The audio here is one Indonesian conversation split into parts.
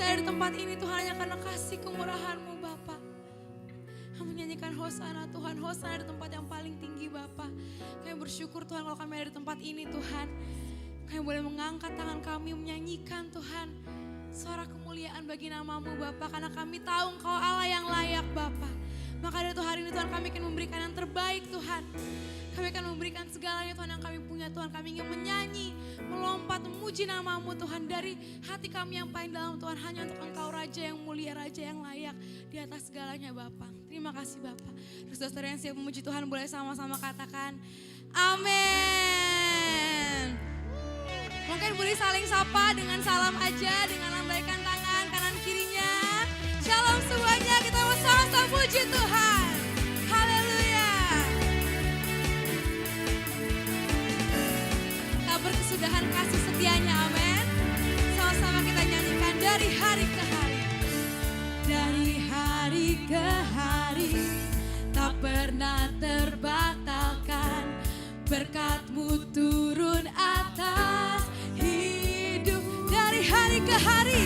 saya di tempat ini Tuhan hanya karena kasih kemurahan-Mu Bapa. Kami menyanyikan Hosana Tuhan, Hosana di tempat yang paling tinggi Bapa. Kami bersyukur Tuhan kalau kami ada di tempat ini Tuhan. Kami boleh mengangkat tangan kami menyanyikan Tuhan. Suara kemuliaan bagi nama-Mu Bapa, karena kami tahu Engkau Allah yang layak Bapa. Maka dari itu hari ini Tuhan kami akan memberikan yang terbaik Tuhan. Kami akan memberikan segalanya Tuhan yang kami punya Tuhan. Kami ingin menyanyi, melompat, memuji nama-Mu Tuhan. Dari hati kami yang paling dalam Tuhan. Hanya untuk Engkau Raja yang mulia, Raja yang layak di atas segalanya Bapa. Terima kasih Bapa. Terus saudara yang siap memuji Tuhan boleh sama-sama katakan amin. Mungkin boleh saling sapa dengan salam aja, dengan lambaikan tangan kanan kirinya. Shalom semuanya, kita sama-sama puji Tuhan. Haleluya. Kabar kesudahan kasih setianya, amin. Sama-sama kita nyanyikan dari hari ke hari. Dari hari ke hari, tak pernah terbatalkan. Berkat-Mu turun atas hidup. Dari hari ke hari,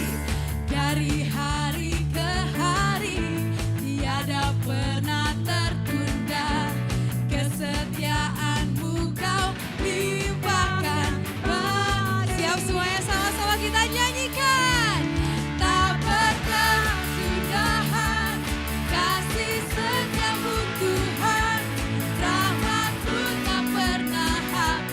dari hari ke hari, tiada pernah tertunda. Kesetiaan-Mu Kau limpahkan. Siap semuanya, sama-sama kita nyanyikan. Tak pernah sudahan kasih setiamu Tuhan. Rahmat-Mu tak pernah habis.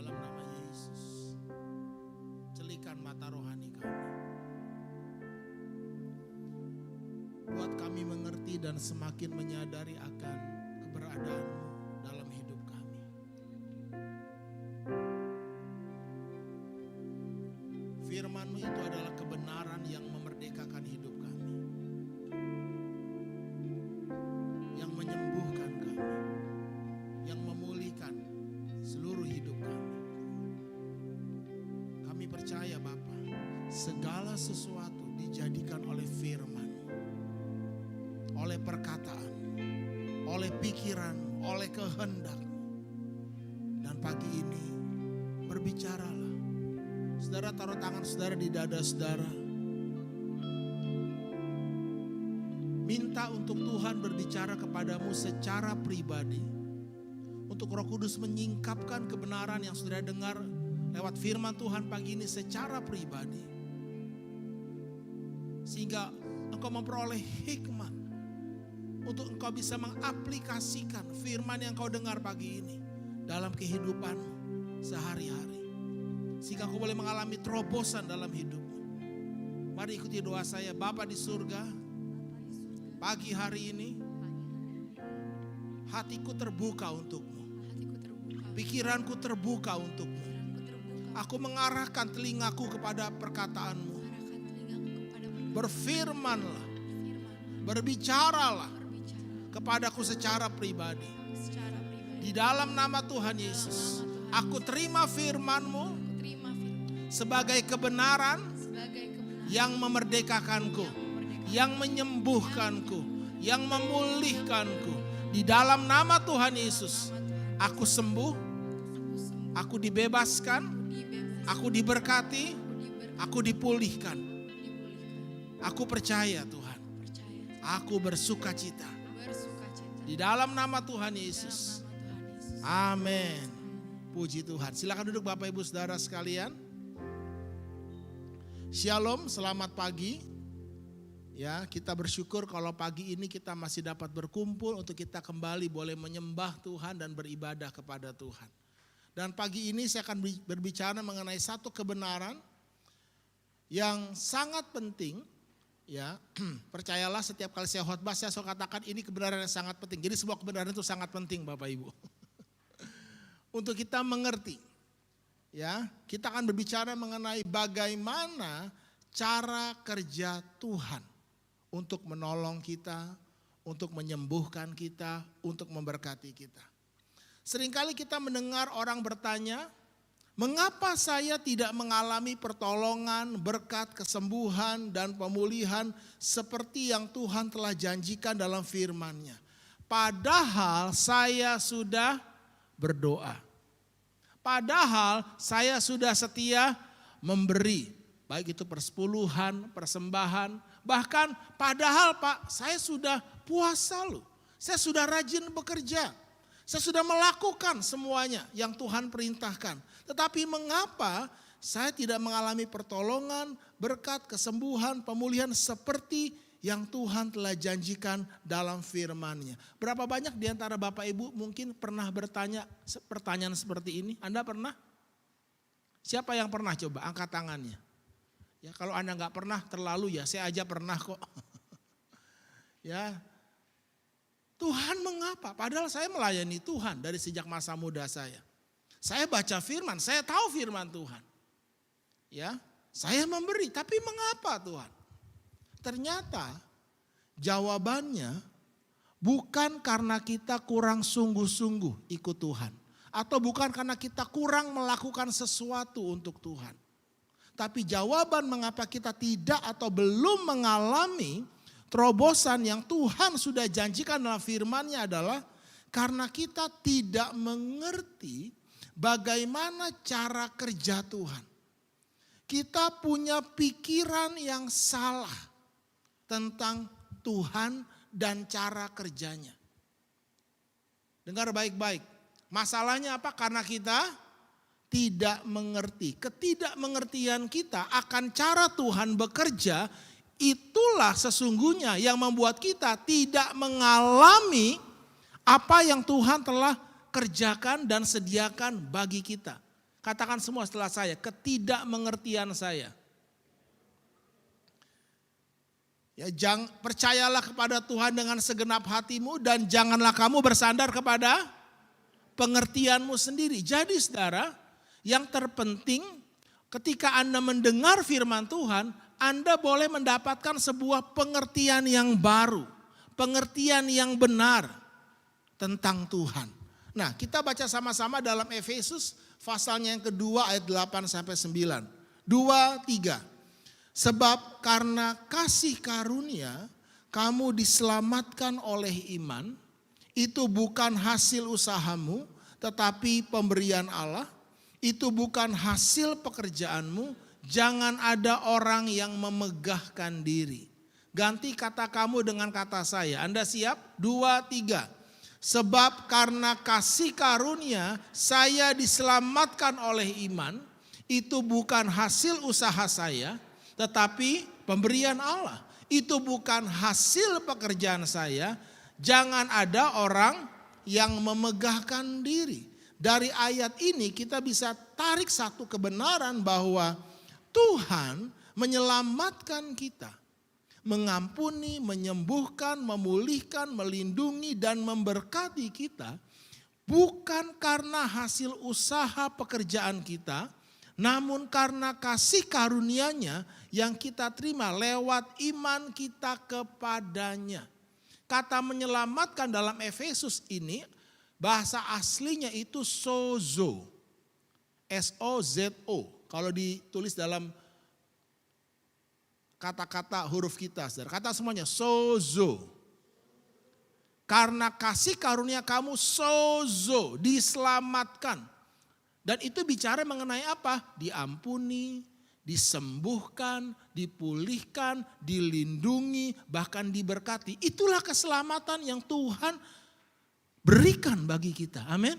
dalam nama Yesus. Celikan mata rohani kami. Buat kami mengerti dan semakin menyadari akan keberadaan-Mu dalam hidup kami. Firman-Mu itu adalah kebenaran yang memerdekakan hidup kami, yang menyembuhkan kami, yang memulihkan seluruh hidup kami. Kami percaya Bapa, segala sesuatu dijadikan oleh firman, oleh perkataan, oleh pikiran, oleh kehendak. Dan pagi ini berbicaralah. Saudara, taruh tangan saudara di dada saudara. Minta untuk Tuhan berbicara kepadamu secara pribadi. Untuk Roh Kudus menyingkapkan kebenaran yang saudara dengar lewat firman Tuhan pagi ini secara pribadi. Sehingga engkau memperoleh hikmat untuk engkau bisa mengaplikasikan firman yang kau dengar pagi ini dalam kehidupan sehari-hari. Sehingga kau boleh mengalami terobosan dalam hidupmu. Mari ikuti doa saya. Bapa di surga, pagi hari ini hatiku terbuka untukmu. Pikiranku terbuka untukmu. Aku mengarahkan telingaku kepada perkataanmu. Berfirmanlah, berbicaralah kepadaku secara pribadi. Di dalam nama Tuhan Yesus, aku terima firman-Mu sebagai kebenaran yang memerdekakanku, yang menyembuhkanku, yang memulihkanku. Di dalam nama Tuhan Yesus, aku sembuh, aku dibebaskan, aku diberkati, aku dipulihkan. Aku percaya Tuhan, aku bersuka cita. Di dalam nama Tuhan Yesus. Amin. Puji Tuhan. Silakan duduk Bapak Ibu Saudara sekalian. Shalom, selamat pagi. Ya, kita bersyukur kalau pagi ini kita masih dapat berkumpul untuk kita kembali boleh menyembah Tuhan dan beribadah kepada Tuhan. Dan pagi ini saya akan berbicara mengenai satu kebenaran yang sangat penting. Ya, percayalah setiap kali saya khotbah saya selalu katakan ini kebenaran yang sangat penting. Jadi semua kebenaran itu sangat penting Bapak Ibu. Untuk kita mengerti. Ya, kita akan berbicara mengenai bagaimana cara kerja Tuhan untuk menolong kita, untuk menyembuhkan kita, untuk memberkati kita. Seringkali kita mendengar orang bertanya, mengapa saya tidak mengalami pertolongan, berkat, kesembuhan, dan pemulihan seperti yang Tuhan telah janjikan dalam firman-Nya. Padahal saya sudah berdoa. Padahal saya sudah setia memberi. Baik itu persepuluhan, persembahan. Bahkan padahal Pak, saya sudah puasa loh. Saya sudah rajin bekerja. Saya sudah melakukan semuanya yang Tuhan perintahkan. Tetapi mengapa saya tidak mengalami pertolongan, berkat, kesembuhan, pemulihan seperti yang Tuhan telah janjikan dalam firman-Nya. Berapa banyak di antara Bapak Ibu mungkin pernah bertanya pertanyaan seperti ini? Anda pernah? Siapa yang pernah coba? Angkat tangannya. Ya, kalau Anda nggak pernah terlalu ya, saya aja pernah kok. Ya, Tuhan mengapa? Padahal saya melayani Tuhan dari sejak masa muda saya. Saya baca firman, saya tahu firman Tuhan. Ya, saya memberi, tapi mengapa Tuhan? Ternyata jawabannya bukan karena kita kurang sungguh-sungguh ikut Tuhan. Atau bukan karena kita kurang melakukan sesuatu untuk Tuhan. Tapi jawaban mengapa kita tidak atau belum mengalami terobosan yang Tuhan sudah janjikan dalam firman-Nya adalah karena kita tidak mengerti bagaimana cara kerja Tuhan. Kita punya pikiran yang salah tentang Tuhan dan cara kerjanya. Dengar baik-baik. Masalahnya apa? Karena kita tidak mengerti. Ketidakmengertian kita akan cara Tuhan bekerja, itulah sesungguhnya yang membuat kita tidak mengalami apa yang Tuhan telah kerjakan dan sediakan bagi kita. Katakan semua setelah saya, ketidakmengertian saya. Ya, percayalah kepada Tuhan dengan segenap hatimu dan janganlah kamu bersandar kepada pengertianmu sendiri. Jadi saudara, yang terpenting ketika Anda mendengar firman Tuhan, Anda boleh mendapatkan sebuah pengertian yang baru, pengertian yang benar tentang Tuhan. Nah, kita baca sama-sama dalam Efesus pasalnya yang kedua ayat 8 sampai 9. 2, 3. Sebab karena kasih karunia kamu diselamatkan oleh iman, itu bukan hasil usahamu tetapi pemberian Allah, itu bukan hasil pekerjaanmu, jangan ada orang yang memegahkan diri. Ganti kata kamu dengan kata saya, Anda siap? 2, 3. Sebab karena kasih karunia saya diselamatkan oleh iman, itu bukan hasil usaha saya, tetapi pemberian Allah. Itu bukan hasil pekerjaan saya. Jangan ada orang yang memegahkan diri. Dari ayat ini kita bisa tarik satu kebenaran bahwa Tuhan menyelamatkan kita. Mengampuni, menyembuhkan, memulihkan, melindungi dan memberkati kita. Bukan karena hasil usaha pekerjaan kita, namun karena kasih karunia-Nya yang kita terima lewat iman kita kepadanya. Kata menyelamatkan dalam Efesus ini bahasa aslinya itu sozo. S-O-Z-O. Kalau ditulis dalam kata-kata huruf kita, saudara. Kata semuanya sozo. Karena kasih karunia kamu sozo, diselamatkan. Dan itu bicara mengenai apa? Diampuni, disembuhkan, dipulihkan, dilindungi, bahkan diberkati. Itulah keselamatan yang Tuhan berikan bagi kita. Amin.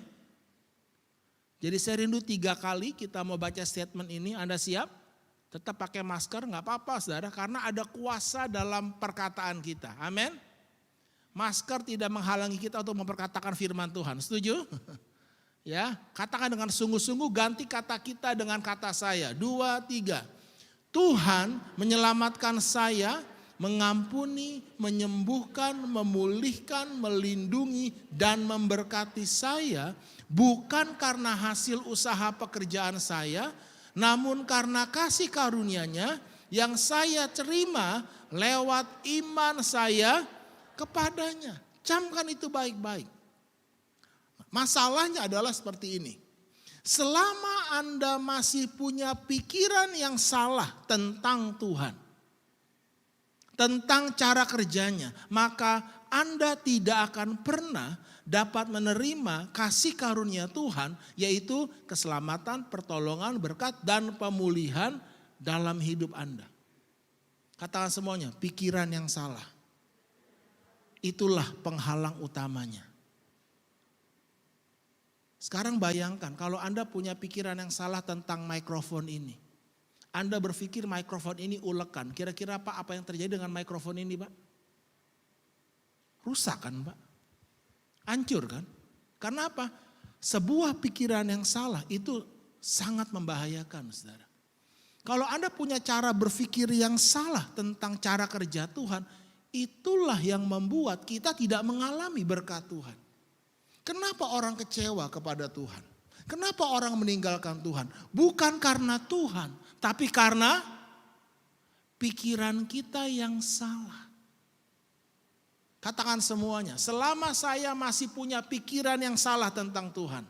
Jadi saya rindu 3 kali kita mau baca statement ini. Anda siap? Tetap pakai masker, gak apa-apa saudara. Karena ada kuasa dalam perkataan kita. Amin. Masker tidak menghalangi kita untuk memperkatakan firman Tuhan. Setuju? Ya, katakan dengan sungguh-sungguh, ganti kata kita dengan kata saya. 2, 3. Tuhan menyelamatkan saya, mengampuni, menyembuhkan, memulihkan, melindungi dan memberkati saya bukan karena hasil usaha pekerjaan saya, namun karena kasih karunia-Nya yang saya terima lewat iman saya kepadanya. Camkan itu baik-baik. Masalahnya adalah seperti ini. Selama Anda masih punya pikiran yang salah tentang Tuhan, tentang cara kerjanya, maka Anda tidak akan pernah dapat menerima kasih karunia Tuhan, yaitu keselamatan, pertolongan, berkat, dan pemulihan dalam hidup Anda. Katakan semuanya, pikiran yang salah. Itulah penghalang utamanya. Sekarang bayangkan kalau Anda punya pikiran yang salah tentang mikrofon ini. Anda berpikir mikrofon ini ulekan. Kira-kira apa yang terjadi dengan mikrofon ini, Pak? Rusak kan, Pak? Hancur kan? Karena apa? Sebuah pikiran yang salah itu sangat membahayakan, saudara. Kalau Anda punya cara berpikir yang salah tentang cara kerja Tuhan, itulah yang membuat kita tidak mengalami berkat Tuhan. Kenapa orang kecewa kepada Tuhan? Kenapa orang meninggalkan Tuhan? Bukan karena Tuhan, tapi karena pikiran kita yang salah. Katakan semuanya, selama saya masih punya pikiran yang salah tentang Tuhan,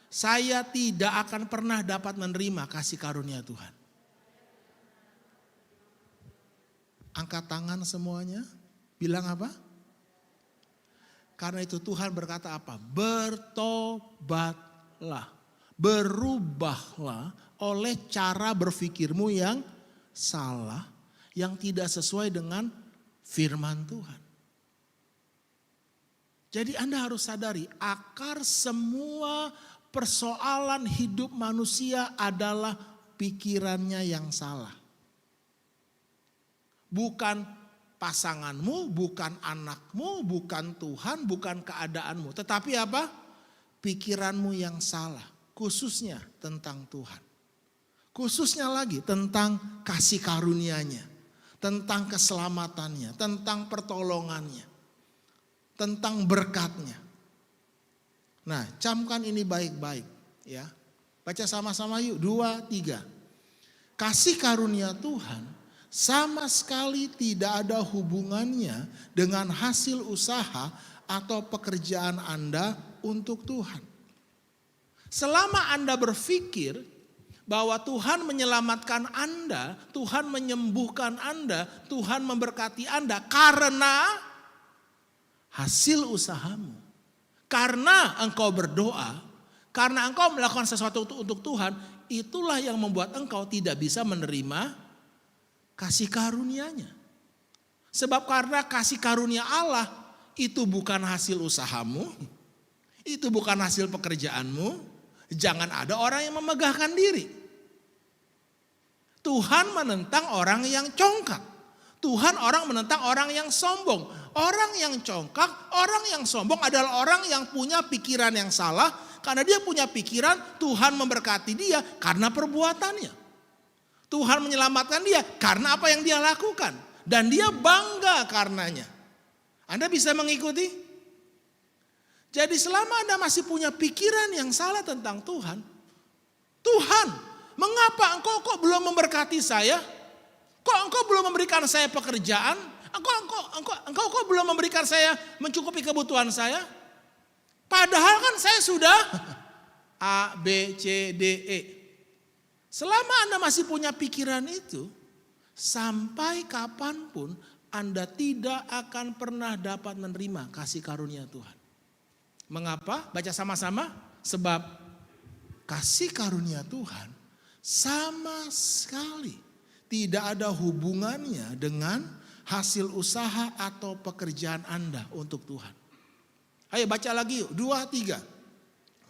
saya tidak akan pernah dapat menerima kasih karunia Tuhan. Angkat tangan semuanya, bilang apa? Karena itu Tuhan berkata apa? Bertobatlah, berubahlah oleh cara berpikirmu yang salah, yang tidak sesuai dengan firman Tuhan. Jadi Anda harus sadari, akar semua persoalan hidup manusia adalah pikirannya yang salah. Bukan pasanganmu, bukan anakmu, bukan Tuhan, bukan keadaanmu. Tetapi apa? pikiranmu yang salah, khususnya tentang Tuhan. Khususnya lagi tentang kasih karunia-Nya, tentang keselamatannya, tentang pertolongannya, tentang berkat-Nya. Nah, camkan ini baik-baik ya. Baca sama-sama yuk, 2, 3. Kasih karunia Tuhan sama sekali tidak ada hubungannya dengan hasil usaha atau pekerjaan Anda untuk Tuhan. Selama Anda berpikir bahwa Tuhan menyelamatkan Anda, Tuhan menyembuhkan Anda, Tuhan memberkati Anda karena hasil usahamu, karena engkau berdoa, karena engkau melakukan sesuatu untuk Tuhan, itulah yang membuat engkau tidak bisa menerima kasih karunia-Nya. Sebab karena kasih karunia Allah itu bukan hasil usahamu, itu bukan hasil pekerjaanmu, jangan ada orang yang memegahkan diri. Tuhan menentang orang yang congkak. Tuhan menentang orang yang sombong. Orang yang congkak, orang yang sombong adalah orang yang punya pikiran yang salah. Karena dia punya pikiran Tuhan memberkati dia karena perbuatannya. Tuhan menyelamatkan dia karena apa yang dia lakukan. Dan dia bangga karenanya. Anda bisa mengikuti? Jadi selama Anda masih punya pikiran yang salah tentang Tuhan. Tuhan, mengapa engkau kok belum memberkati saya? Kok engkau belum memberikan saya pekerjaan? Engkau kok belum memberikan saya mencukupi kebutuhan saya? Padahal kan saya sudah A, B, C, D, E. Selama Anda masih punya pikiran itu, sampai kapanpun Anda tidak akan pernah dapat menerima kasih karunia Tuhan. Mengapa? Baca sama-sama. Sebab kasih karunia Tuhan sama sekali tidak ada hubungannya dengan hasil usaha atau pekerjaan Anda untuk Tuhan. Ayo baca lagi yuk, 2, 3.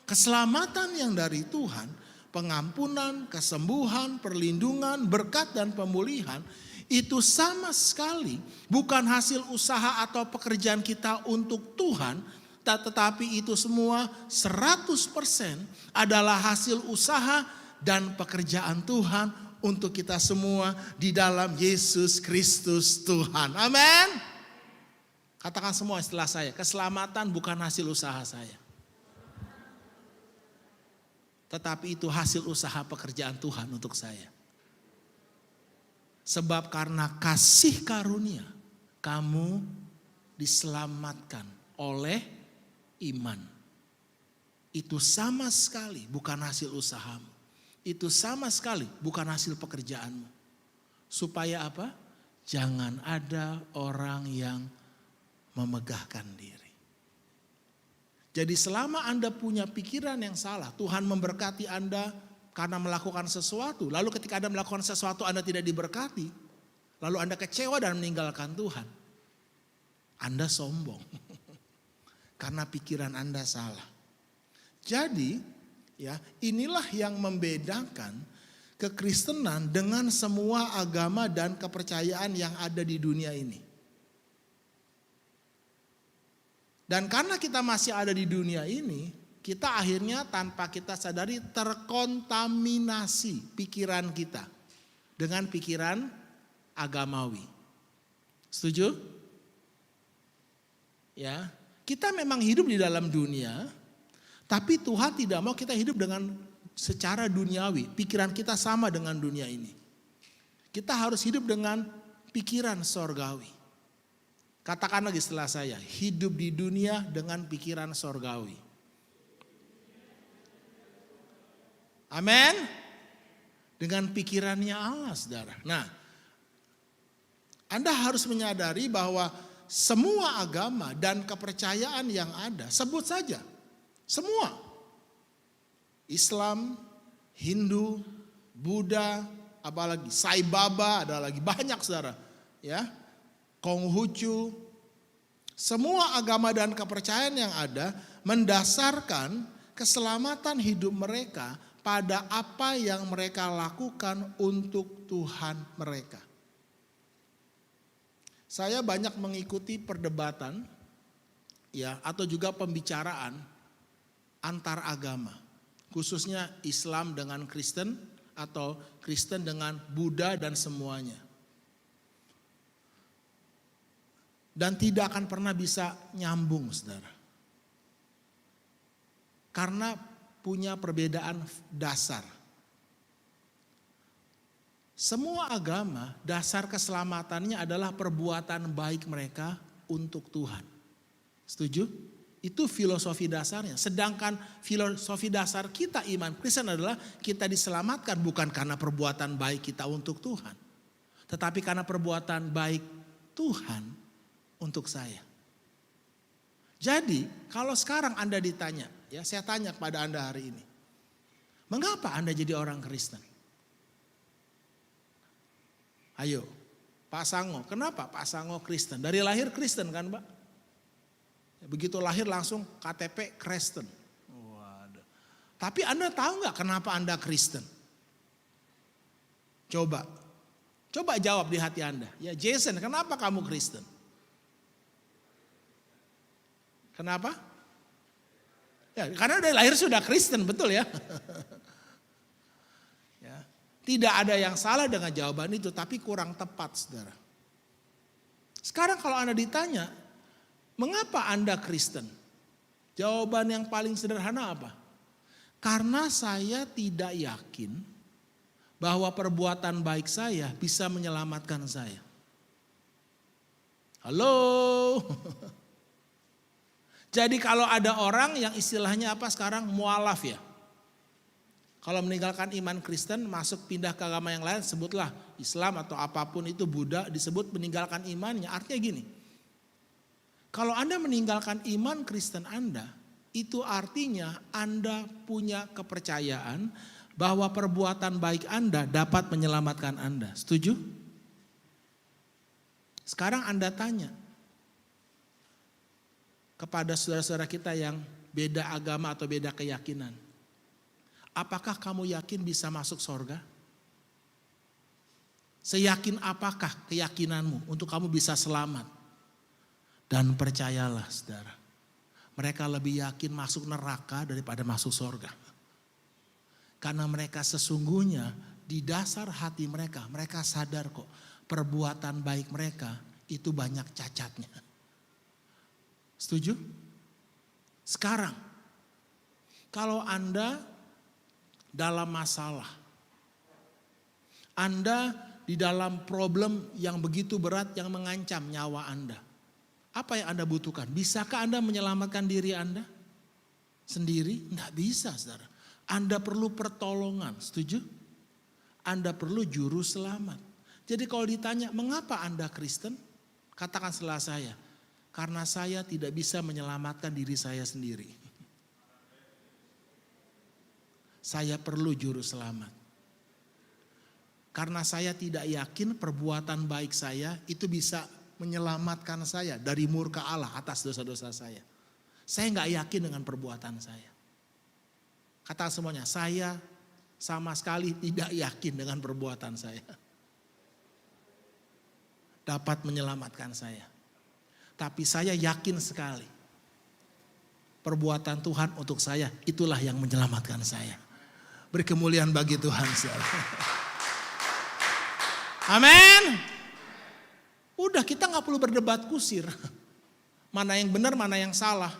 Keselamatan yang dari Tuhan, pengampunan, kesembuhan, perlindungan, berkat dan pemulihan, itu sama sekali bukan hasil usaha atau pekerjaan kita untuk Tuhan, tetapi itu semua 100% adalah hasil usaha dan pekerjaan Tuhan untuk kita semua di dalam Yesus Kristus Tuhan. Amin. Katakan semua setelah saya, keselamatan bukan hasil usaha saya. Tetapi itu hasil usaha pekerjaan Tuhan untuk saya. Sebab karena kasih karunia, kamu diselamatkan oleh iman. Itu sama sekali bukan hasil usahamu. Itu sama sekali bukan hasil pekerjaanmu. Supaya apa? Jangan ada orang yang memegahkan diri. Jadi selama Anda punya pikiran yang salah, Tuhan memberkati Anda karena melakukan sesuatu. Lalu ketika Anda melakukan sesuatu Anda tidak diberkati. Lalu Anda kecewa dan meninggalkan Tuhan. Anda sombong. Karena pikiran Anda salah. Jadi ya inilah yang membedakan kekristenan dengan semua agama dan kepercayaan yang ada di dunia ini. Dan karena kita masih ada di dunia ini, kita akhirnya tanpa kita sadari terkontaminasi pikiran kita dengan pikiran agamawi. Setuju? Ya, kita memang hidup di dalam dunia, tapi Tuhan tidak mau kita hidup dengan secara duniawi. Pikiran kita sama dengan dunia ini. Kita harus hidup dengan pikiran sorgawi. Katakan lagi setelah saya, hidup di dunia dengan pikiran sorgawi. Amin. Dengan pikirannya Allah, saudara. Nah, Anda harus menyadari bahwa semua agama dan kepercayaan yang ada, sebut saja, semua. Islam, Hindu, Buddha, apalagi Sai Baba, ada lagi banyak saudara. Ya, Konghucu, semua agama dan kepercayaan yang ada mendasarkan keselamatan hidup mereka pada apa yang mereka lakukan untuk Tuhan mereka. Saya banyak mengikuti perdebatan ya atau juga pembicaraan antar agama. Khususnya Islam dengan Kristen atau Kristen dengan Buddha dan semuanya. Dan tidak akan pernah bisa nyambung, saudara. Karena punya perbedaan dasar. Semua agama dasar keselamatannya adalah perbuatan baik mereka untuk Tuhan. Setuju? Itu filosofi dasarnya. Sedangkan filosofi dasar kita iman Kristen adalah kita diselamatkan bukan karena perbuatan baik kita untuk Tuhan. Tetapi karena perbuatan baik Tuhan untuk saya. Jadi kalau sekarang Anda ditanya, ya saya tanya kepada Anda hari ini. Mengapa Anda jadi orang Kristen? Ayo, Pak Sango, kenapa Pak Sango Kristen? Dari lahir Kristen kan Pak? Begitu lahir langsung KTP Kristen. Waduh. Tapi Anda tahu nggak kenapa Anda Kristen? Coba jawab di hati Anda. Ya Jason, kenapa kamu Kristen? Kenapa? Ya, karena dari lahir sudah Kristen, betul ya? Ya. Tidak ada yang salah dengan jawaban itu, tapi kurang tepat, saudara. Sekarang kalau Anda ditanya, mengapa Anda Kristen? Jawaban yang paling sederhana apa? Karena saya tidak yakin bahwa perbuatan baik saya bisa menyelamatkan saya. Halo? Jadi kalau ada orang yang istilahnya apa sekarang mualaf ya. Kalau meninggalkan iman Kristen masuk pindah ke agama yang lain sebutlah Islam atau apapun itu Buddha disebut meninggalkan imannya. Artinya gini. Kalau Anda meninggalkan iman Kristen Anda itu artinya Anda punya kepercayaan bahwa perbuatan baik Anda dapat menyelamatkan Anda. Setuju? Sekarang Anda tanya kepada saudara-saudara kita yang beda agama atau beda keyakinan. Apakah kamu yakin bisa masuk sorga? Seyakin apakah keyakinanmu untuk kamu bisa selamat? Dan percayalah saudara, mereka lebih yakin masuk neraka daripada masuk sorga. Karena mereka sesungguhnya di dasar hati mereka, mereka sadar kok perbuatan baik mereka itu banyak cacatnya. Setuju? Sekarang, kalau Anda dalam masalah, Anda di dalam problem yang begitu berat yang mengancam nyawa Anda, apa yang Anda butuhkan? Bisakah Anda menyelamatkan diri Anda sendiri? Tidak bisa, saudara. Anda perlu pertolongan, setuju? Anda perlu juru selamat. Jadi kalau ditanya, mengapa Anda Kristen? Katakan setelah saya. Karena saya tidak bisa menyelamatkan diri saya sendiri. Saya perlu juru selamat. Karena saya tidak yakin perbuatan baik saya itu bisa menyelamatkan saya dari murka Allah atas dosa-dosa saya. Saya nggak yakin dengan perbuatan saya. Kata semuanya, saya sama sekali tidak yakin dengan perbuatan saya. Dapat menyelamatkan saya. Tapi saya yakin sekali perbuatan Tuhan untuk saya itulah yang menyelamatkan saya. Berkemuliaan bagi Tuhan. Amin. Udah kita gak perlu berdebat kusir. Mana yang benar, mana yang salah.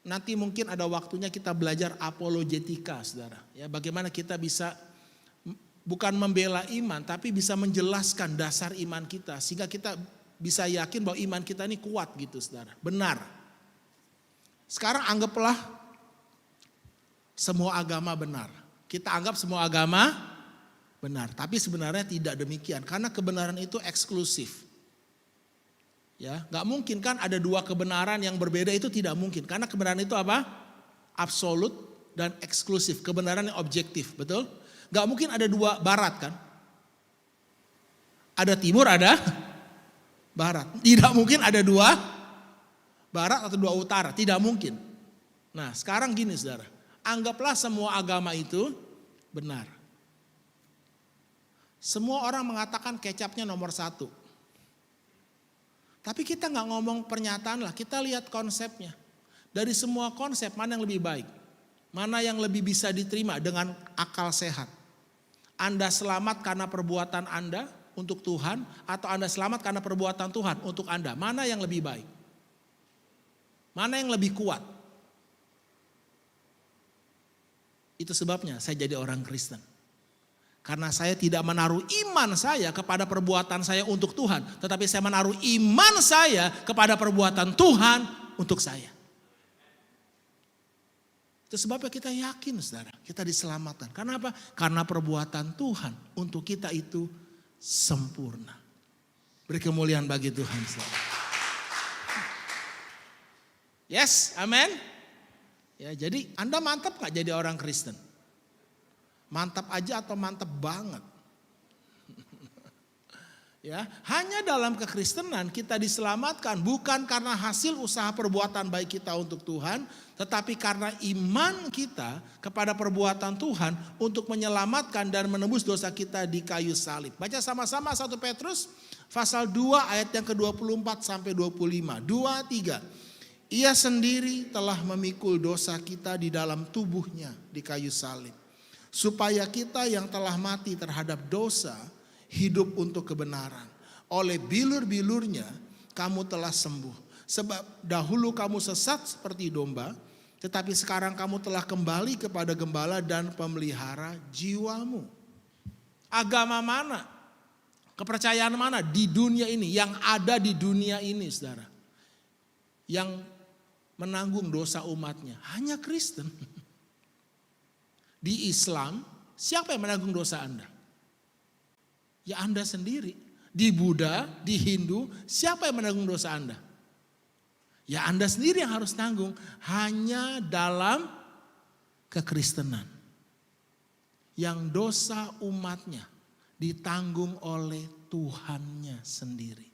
Nanti mungkin ada waktunya kita belajar apologetika saudara. Ya, bagaimana kita bisa bukan membela iman tapi bisa menjelaskan dasar iman kita. Sehingga kita bisa yakin bahwa iman kita ini kuat gitu saudara. Benar. Sekarang anggaplah semua agama benar. Kita anggap semua agama benar. Tapi sebenarnya tidak demikian. Karena kebenaran itu eksklusif. Ya, nggak mungkin kan ada dua kebenaran yang berbeda itu tidak mungkin. Karena kebenaran itu apa? Absolut dan eksklusif. Kebenaran yang objektif, betul? Nggak mungkin ada dua barat kan? Ada timur, ada barat. Tidak mungkin ada dua barat atau dua utara. Tidak mungkin. Nah sekarang gini saudara. Anggaplah semua agama itu benar. Semua orang mengatakan kecapnya nomor 1. Tapi kita nggak ngomong pernyataan lah. Kita lihat konsepnya. Dari semua konsep mana yang lebih baik? Mana yang lebih bisa diterima dengan akal sehat? Anda selamat karena perbuatan Anda untuk Tuhan, atau Anda selamat karena perbuatan Tuhan untuk Anda? Mana yang lebih baik? Mana yang lebih kuat? Itu sebabnya saya jadi orang Kristen. Karena saya tidak menaruh iman saya kepada perbuatan saya untuk Tuhan, tetapi saya menaruh iman saya kepada perbuatan Tuhan untuk saya. Itu sebabnya kita yakin, saudara, kita diselamatkan. Karena apa? Karena perbuatan Tuhan untuk kita itu sempurna. Beri kemuliaan bagi Tuhan, saudara. Yes, amen. Ya, jadi Anda mantap gak jadi orang Kristen? Mantap aja atau mantap banget? Ya, hanya dalam kekristenan kita diselamatkan bukan karena hasil usaha perbuatan baik kita untuk Tuhan, tetapi karena iman kita kepada perbuatan Tuhan untuk menyelamatkan dan menebus dosa kita di kayu salib. Baca sama-sama 1 Petrus pasal 2 ayat yang ke-24 sampai 25. 2, 3. Ia sendiri telah memikul dosa kita di dalam tubuhnya di kayu salib, supaya kita yang telah mati terhadap dosa hidup untuk kebenaran. Oleh bilur-bilurnya kamu telah sembuh. Sebab dahulu kamu sesat seperti domba, tetapi sekarang kamu telah kembali kepada gembala dan pemelihara jiwamu. Agama mana? Kepercayaan mana di dunia ini, yang ada di dunia ini, saudara, yang menanggung dosa umatnya? Hanya Kristen. Di Islam, siapa yang menanggung dosa Anda? Ya Anda sendiri. Di Buddha, di Hindu, siapa yang menanggung dosa Anda? Ya Anda sendiri yang harus tanggung. Hanya dalam kekristenan, yang dosa umatnya ditanggung oleh Tuhannya sendiri.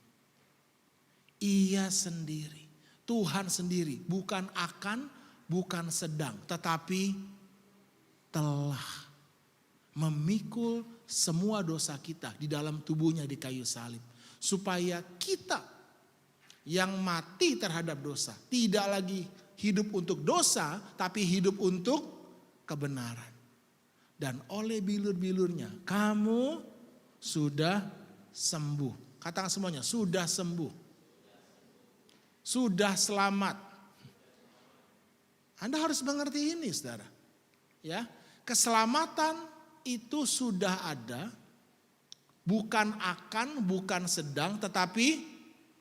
Ia sendiri. Tuhan sendiri. Bukan akan, bukan sedang, tetapi telah memikul semua dosa kita di dalam tubuhnya di kayu salib. Supaya kita yang mati terhadap dosa tidak lagi hidup untuk dosa, tapi hidup untuk kebenaran. Dan oleh bilur-bilurnya kamu sudah sembuh. Katakan semuanya, sudah sembuh. Sudah selamat. Anda harus mengerti ini, saudara. Ya, keselamatan itu sudah ada, bukan akan, bukan sedang, tetapi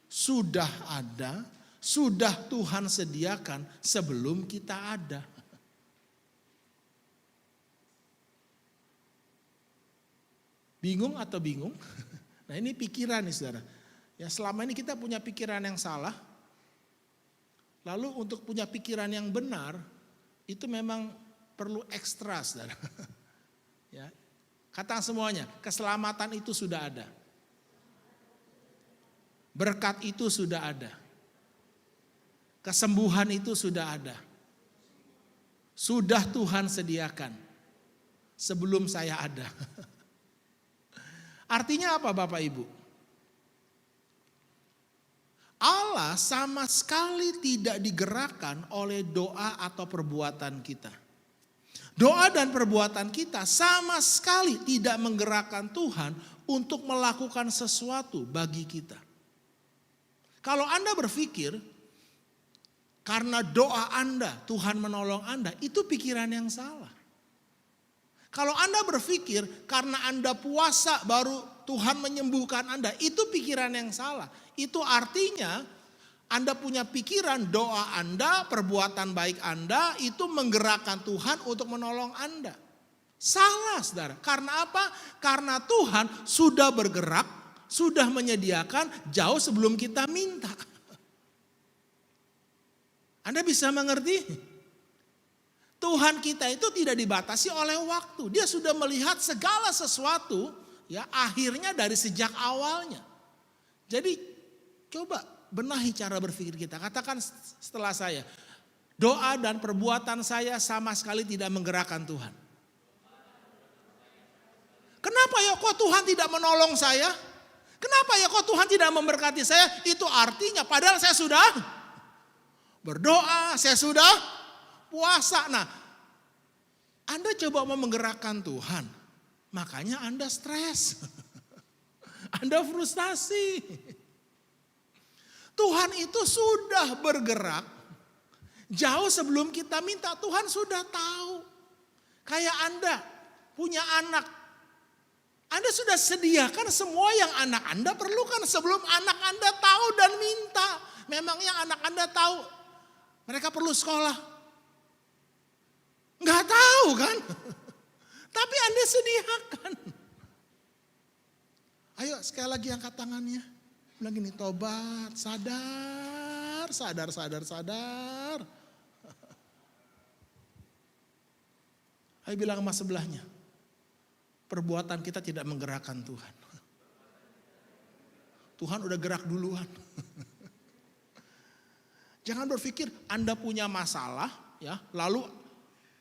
sudah ada, sudah Tuhan sediakan sebelum kita ada. Bingung atau bingung? Nah ini pikiran nih, saudara. Ya selama ini kita punya pikiran yang salah. Lalu untuk punya pikiran yang benar, itu memang perlu ekstra, saudara. Ya, katakan semuanya, keselamatan itu sudah ada. Berkat itu sudah ada. Kesembuhan itu sudah ada. Sudah Tuhan sediakan sebelum saya ada. Artinya apa Bapak Ibu? Allah sama sekali tidak digerakkan oleh doa atau perbuatan kita. Doa dan perbuatan kita sama sekali tidak menggerakkan Tuhan untuk melakukan sesuatu bagi kita. Kalau Anda berpikir karena doa Anda Tuhan menolong Anda, itu pikiran yang salah. Kalau Anda berpikir karena Anda puasa baru Tuhan menyembuhkan Anda, itu pikiran yang salah. Itu artinya Anda punya pikiran doa Anda, perbuatan baik Anda itu menggerakkan Tuhan untuk menolong Anda. Salah, saudara. Karena apa? Karena Tuhan sudah bergerak, sudah menyediakan jauh sebelum kita minta. Anda bisa mengerti? Tuhan kita itu tidak dibatasi oleh waktu. Dia sudah melihat segala sesuatu, ya akhirnya dari sejak awalnya. Jadi coba benahi cara berpikir kita. Katakan setelah saya, doa dan perbuatan saya sama sekali tidak menggerakkan Tuhan. Kenapa ya kok Tuhan tidak menolong saya? Kenapa ya kok Tuhan tidak memberkati saya? Itu artinya padahal saya sudah berdoa, saya sudah puasa. Nah, Anda coba mau menggerakkan Tuhan, makanya Anda stres. Anda frustasi. Tuhan itu sudah bergerak jauh sebelum kita minta. Tuhan sudah tahu. Kayak Anda punya anak. Anda sudah sediakan semua yang anak Anda perlukan sebelum anak Anda tahu dan minta. Memangnya anak Anda tahu mereka perlu sekolah? Enggak tahu kan? Tapi Anda sediakan. Ayo sekali lagi angkat tangannya. Bilang gini, tobat, sadar. Ayo bilang sama sebelahnya. Perbuatan kita tidak menggerakkan Tuhan. Tuhan udah gerak duluan. Jangan berpikir Anda punya masalah, ya, lalu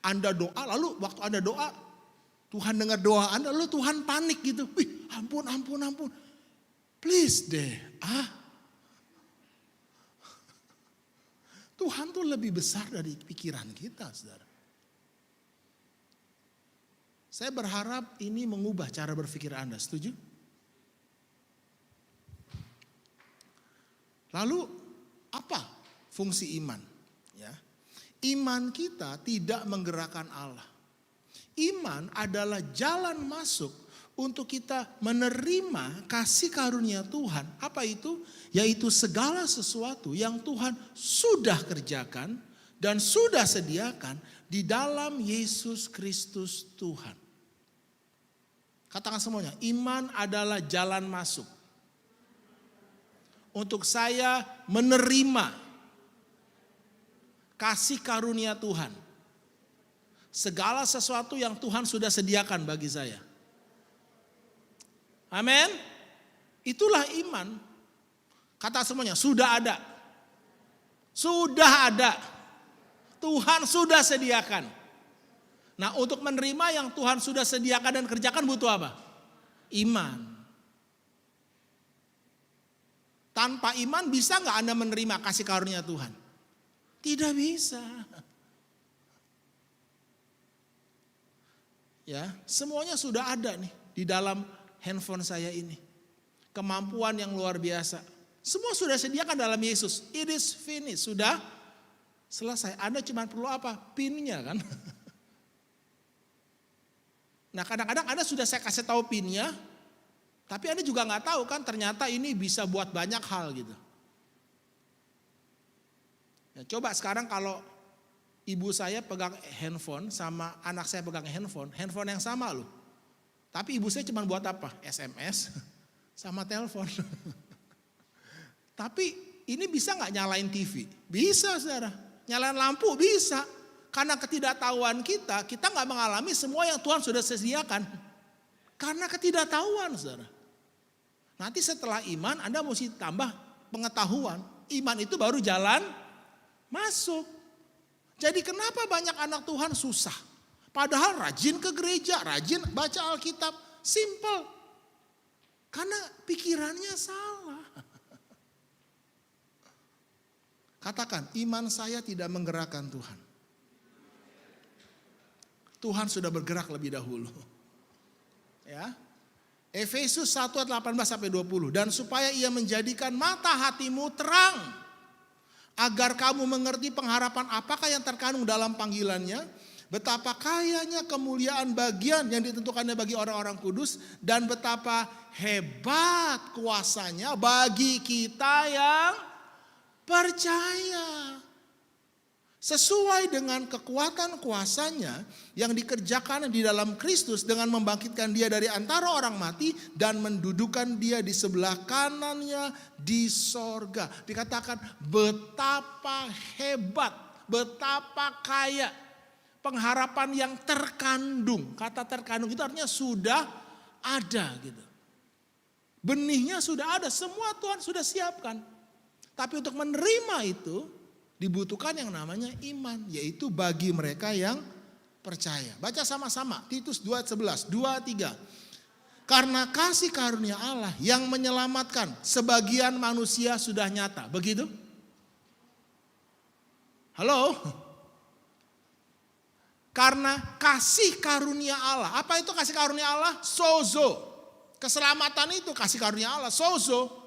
Anda doa, lalu waktu Anda doa, Tuhan dengar doa Anda, lalu Tuhan panik gitu. Wih, ampun. Please deh, Tuhan tuh lebih besar dari pikiran kita, saudara. Saya berharap ini mengubah cara berpikir Anda, setuju? Lalu apa fungsi iman? Ya. Iman kita tidak menggerakkan Allah. Iman adalah jalan masuk untuk kita menerima kasih karunia Tuhan. Apa itu? Yaitu segala sesuatu yang Tuhan sudah kerjakan dan sudah sediakan di dalam Yesus Kristus Tuhan. Katakan semuanya, iman adalah jalan masuk untuk saya menerima kasih karunia Tuhan. Segala sesuatu yang Tuhan sudah sediakan bagi saya. Amin. Itulah iman. Kata semuanya, sudah ada. Sudah ada. Tuhan sudah sediakan. Nah, untuk menerima yang Tuhan sudah sediakan dan kerjakan butuh apa? Iman. Tanpa iman bisa nggak Anda menerima kasih karunia Tuhan? Tidak bisa. Ya, semuanya sudah ada nih di dalam handphone saya ini. Kemampuan yang luar biasa. Semua sudah sediakan dalam Yesus. It is finished. Sudah selesai. Anda cuma perlu apa? PIN-nya kan. Nah, kadang-kadang Anda sudah saya kasih tahu PIN-nya, tapi Anda juga nggak tahu kan ternyata ini bisa buat banyak hal gitu. Ya, coba sekarang kalau ibu saya pegang handphone sama anak saya pegang handphone yang sama loh. Tapi ibu saya cuma buat apa? SMS sama telepon. Tapi ini bisa nggak nyalain TV? Bisa, saudara. Nyalain lampu bisa. Karena ketidaktahuan kita nggak mengalami semua yang Tuhan sudah sediakan. Karena ketidaktahuan, saudara. Nanti setelah iman Anda mesti tambah pengetahuan. Iman itu baru jalan masuk. Jadi kenapa banyak anak Tuhan susah? Padahal rajin ke gereja, rajin baca Alkitab. Simple. Karena pikirannya salah. Katakan, iman saya tidak menggerakkan Tuhan. Tuhan sudah bergerak lebih dahulu. Ya. Efesus 1 ayat 18-20. Dan supaya ia menjadikan mata hatimu terang. Agar kamu mengerti pengharapan apakah yang terkandung dalam panggilannya. Betapa kayanya kemuliaan bagian yang ditentukannya bagi orang-orang kudus. Dan betapa hebat kuasanya bagi kita yang percaya. Sesuai dengan kekuatan kuasanya yang dikerjakan di dalam Kristus dengan membangkitkan dia dari antara orang mati dan mendudukan dia di sebelah kanannya di sorga. Dikatakan betapa hebat, betapa kaya pengharapan yang terkandung. Kata terkandung itu artinya sudah ada gitu. Benihnya sudah ada, semua Tuhan sudah siapkan. Tapi untuk menerima itu dibutuhkan yang namanya iman, yaitu bagi mereka yang percaya. Baca sama-sama Titus 2:11, 2-3. Karena kasih karunia Allah yang menyelamatkan sebagian manusia sudah nyata. Begitu? Halo? Karena kasih karunia Allah. Apa itu kasih karunia Allah? Sozo. Keselamatan itu kasih karunia Allah. Sozo.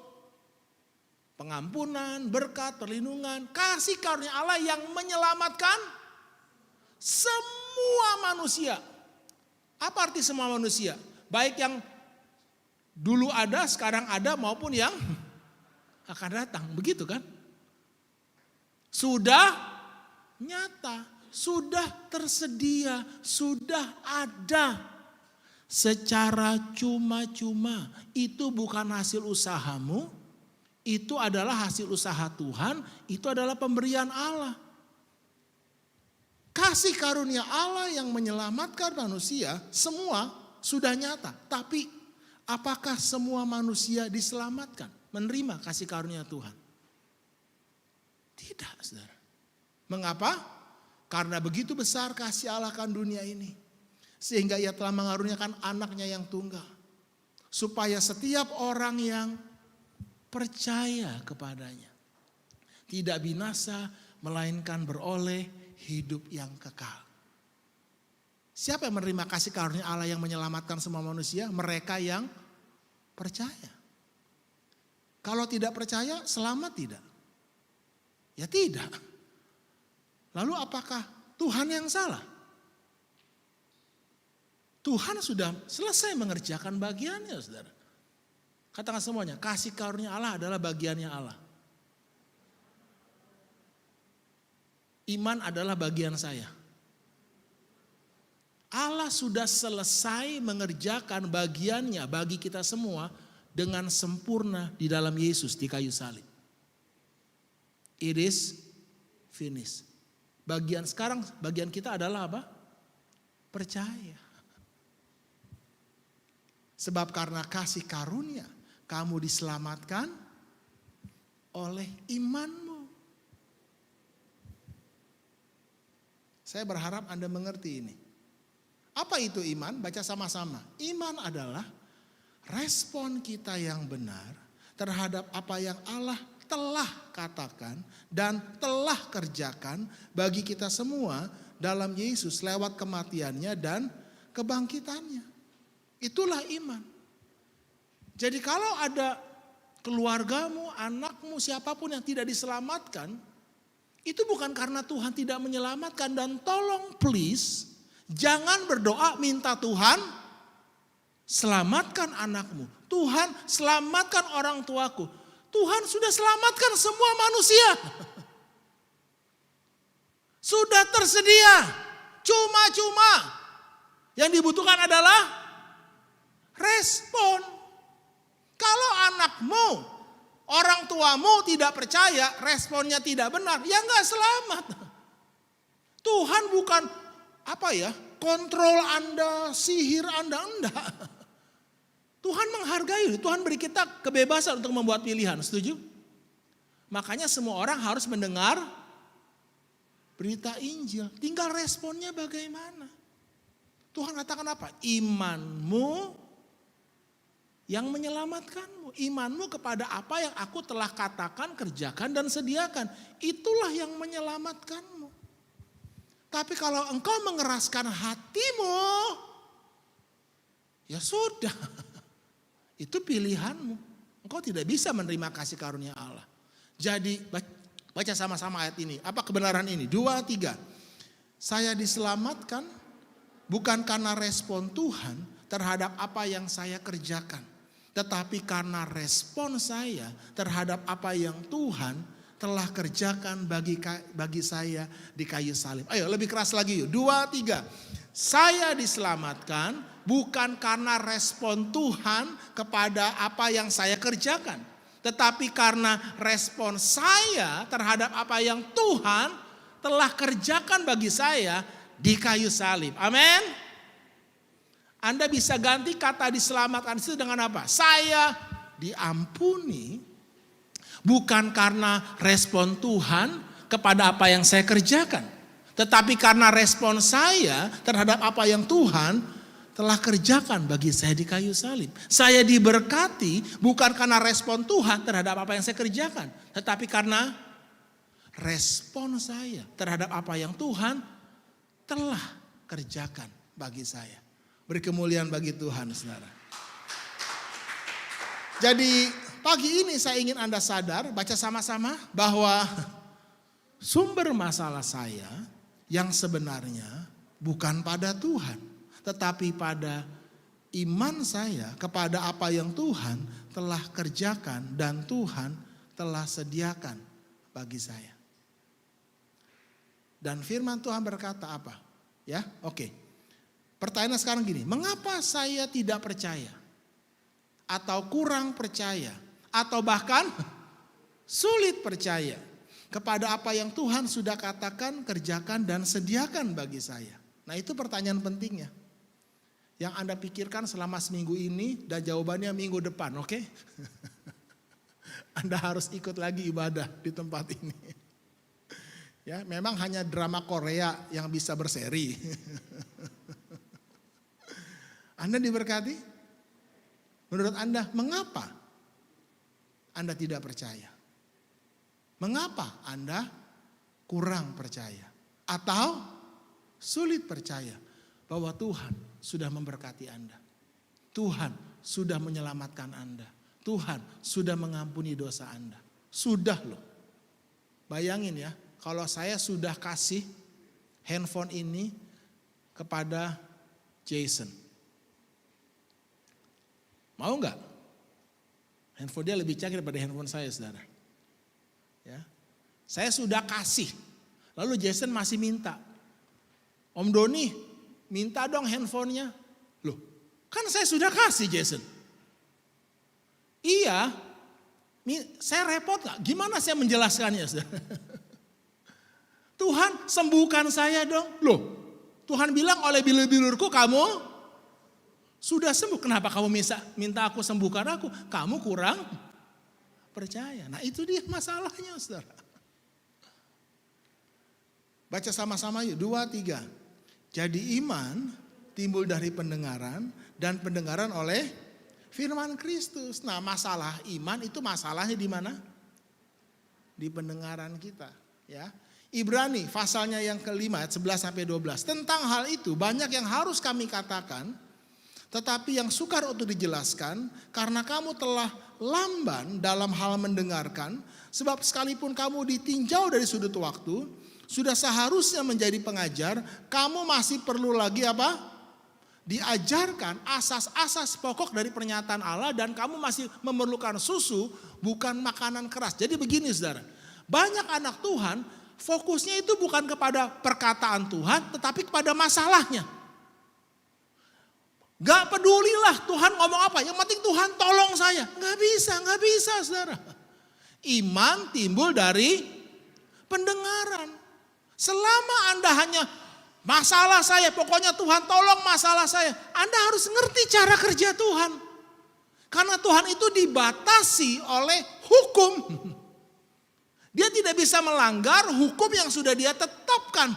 Pengampunan, berkat, perlindungan. Kasih karunia Allah yang menyelamatkan semua manusia. Apa arti semua manusia? Baik yang dulu ada, sekarang ada maupun yang akan datang. Begitu kan? Sudah nyata, sudah tersedia, sudah ada. Secara cuma-cuma. Itu bukan hasil usahamu. Itu adalah hasil usaha Tuhan. Itu adalah pemberian Allah. Kasih karunia Allah yang menyelamatkan manusia semua sudah nyata. Tapi apakah semua manusia diselamatkan? Menerima kasih karunia Tuhan? Tidak, saudara. Mengapa? Karena begitu besar kasih Allah akan dunia ini. Sehingga ia telah mengaruniakan anaknya yang tunggal. Supaya setiap orang yang percaya kepadanya tidak binasa, melainkan beroleh hidup yang kekal. Siapa yang menerima kasih karunia Allah yang menyelamatkan semua manusia? Mereka yang percaya. Kalau tidak percaya, selamat tidak? Ya tidak. Lalu apakah Tuhan yang salah? Tuhan sudah selesai mengerjakan bagiannya, saudara. Katakan semuanya, kasih karunia Allah adalah bagiannya Allah. Iman adalah bagian saya. Allah sudah selesai mengerjakan bagiannya bagi kita semua dengan sempurna di dalam Yesus di kayu salib. It is finished. Bagian kita adalah apa? Percaya. Sebab karena kasih karunia kamu diselamatkan oleh imanmu. Saya berharap Anda mengerti ini. Apa itu iman? Baca sama-sama. Iman adalah respon kita yang benar terhadap apa yang Allah telah katakan dan telah kerjakan bagi kita semua dalam Yesus lewat kematiannya dan kebangkitannya. Itulah iman. Jadi kalau ada keluargamu, anakmu, siapapun yang tidak diselamatkan, itu bukan karena Tuhan tidak menyelamatkan. Dan tolong please, jangan berdoa minta Tuhan selamatkan anakmu. Tuhan selamatkan orang tuaku. Tuhan sudah selamatkan semua manusia. Sudah tersedia. Cuma-cuma. Yang dibutuhkan adalah respon. Kalau anakmu, orang tuamu tidak percaya, responnya tidak benar, ya enggak selamat. Tuhan bukan kontrol Anda, sihir Anda, enggak. Tuhan menghargai, Tuhan beri kita kebebasan untuk membuat pilihan, setuju? Makanya semua orang harus mendengar berita Injil, tinggal responnya bagaimana. Tuhan katakan apa? Imanmu yang menyelamatkanmu. Imanmu kepada apa yang aku telah katakan, kerjakan dan sediakan. Itulah yang menyelamatkanmu. Tapi kalau engkau mengeraskan hatimu, ya sudah. Itu pilihanmu. Engkau tidak bisa menerima kasih karunia Allah. Jadi baca sama-sama ayat ini. Apa kebenaran ini? 2, 3. Saya diselamatkan bukan karena respon Tuhan terhadap apa yang saya kerjakan. Tetapi karena respon saya terhadap apa yang Tuhan telah kerjakan bagi saya di kayu salib. Ayo lebih keras lagi yuk. 2, 3. Saya diselamatkan bukan karena respon Tuhan kepada apa yang saya kerjakan. Tetapi karena respon saya terhadap apa yang Tuhan telah kerjakan bagi saya di kayu salib. Amin. Anda bisa ganti kata diselamatkan itu dengan apa? Saya diampuni bukan karena respon Tuhan kepada apa yang saya kerjakan. Tetapi karena respon saya terhadap apa yang Tuhan telah kerjakan bagi saya di kayu salib. Saya diberkati bukan karena respon Tuhan terhadap apa yang saya kerjakan. Tetapi karena respon saya terhadap apa yang Tuhan telah kerjakan bagi saya. Beri kemuliaan bagi Tuhan, saudara. Jadi pagi ini saya ingin Anda sadar, baca sama-sama bahwa sumber masalah saya yang sebenarnya bukan pada Tuhan, tetapi pada iman saya kepada apa yang Tuhan telah kerjakan dan Tuhan telah sediakan bagi saya. Dan firman Tuhan berkata apa? Ya, oke. Pertanyaannya sekarang gini, mengapa saya tidak percaya? Atau kurang percaya? Atau bahkan sulit percaya kepada apa yang Tuhan sudah katakan, kerjakan dan sediakan bagi saya? Nah, itu pertanyaan pentingnya. Yang Anda pikirkan selama seminggu ini dan jawabannya minggu depan, oke? Anda harus ikut lagi ibadah di tempat ini. Ya, memang hanya drama Korea yang bisa berseri. Anda diberkati? Menurut Anda, mengapa Anda tidak percaya? Mengapa Anda kurang percaya? Atau sulit percaya bahwa Tuhan sudah memberkati Anda. Tuhan sudah menyelamatkan Anda. Tuhan sudah mengampuni dosa Anda. Sudah loh. Bayangin ya, kalau saya sudah kasih handphone ini kepada Jason. Mau nggak? Handphone dia lebih canggih daripada handphone saya, saudara. Ya, saya sudah kasih. Lalu Jason masih minta. Om Doni, minta dong handphonenya. Loh, kan saya sudah kasih Jason. Iya, saya repot gak? Gimana saya menjelaskannya? Tuhan sembuhkan saya dong. Loh, Tuhan bilang oleh bilur-bilurku kamu sudah sembuh. Kenapa kamu minta aku sembuhkan aku? Kamu kurang percaya. Nah, itu dia masalahnya, saudara. Baca sama-sama yuk, 2, 3. Jadi iman timbul dari pendengaran dan pendengaran oleh firman Kristus. Nah, masalah iman itu masalahnya di mana? Di pendengaran kita, ya. Ibrani pasalnya yang kelima ayat 11 sampai 12. Tentang hal itu banyak yang harus kami katakan, tetapi yang sukar untuk dijelaskan karena kamu telah lamban dalam hal mendengarkan, sebab sekalipun kamu ditinjau dari sudut waktu, sudah seharusnya menjadi pengajar, kamu masih perlu lagi apa? Diajarkan asas-asas pokok dari pernyataan Allah dan kamu masih memerlukan susu, bukan makanan keras. Jadi begini, saudara, banyak anak Tuhan fokusnya itu bukan kepada perkataan Tuhan, tetapi kepada masalahnya. Gak pedulilah Tuhan ngomong apa, yang penting Tuhan tolong saya. Gak bisa saudara. Iman timbul dari pendengaran. Selama Anda hanya masalah saya, pokoknya Tuhan tolong masalah saya. Anda harus ngerti cara kerja Tuhan. Karena Tuhan itu dibatasi oleh hukum. Dia tidak bisa melanggar hukum yang sudah dia tetapkan.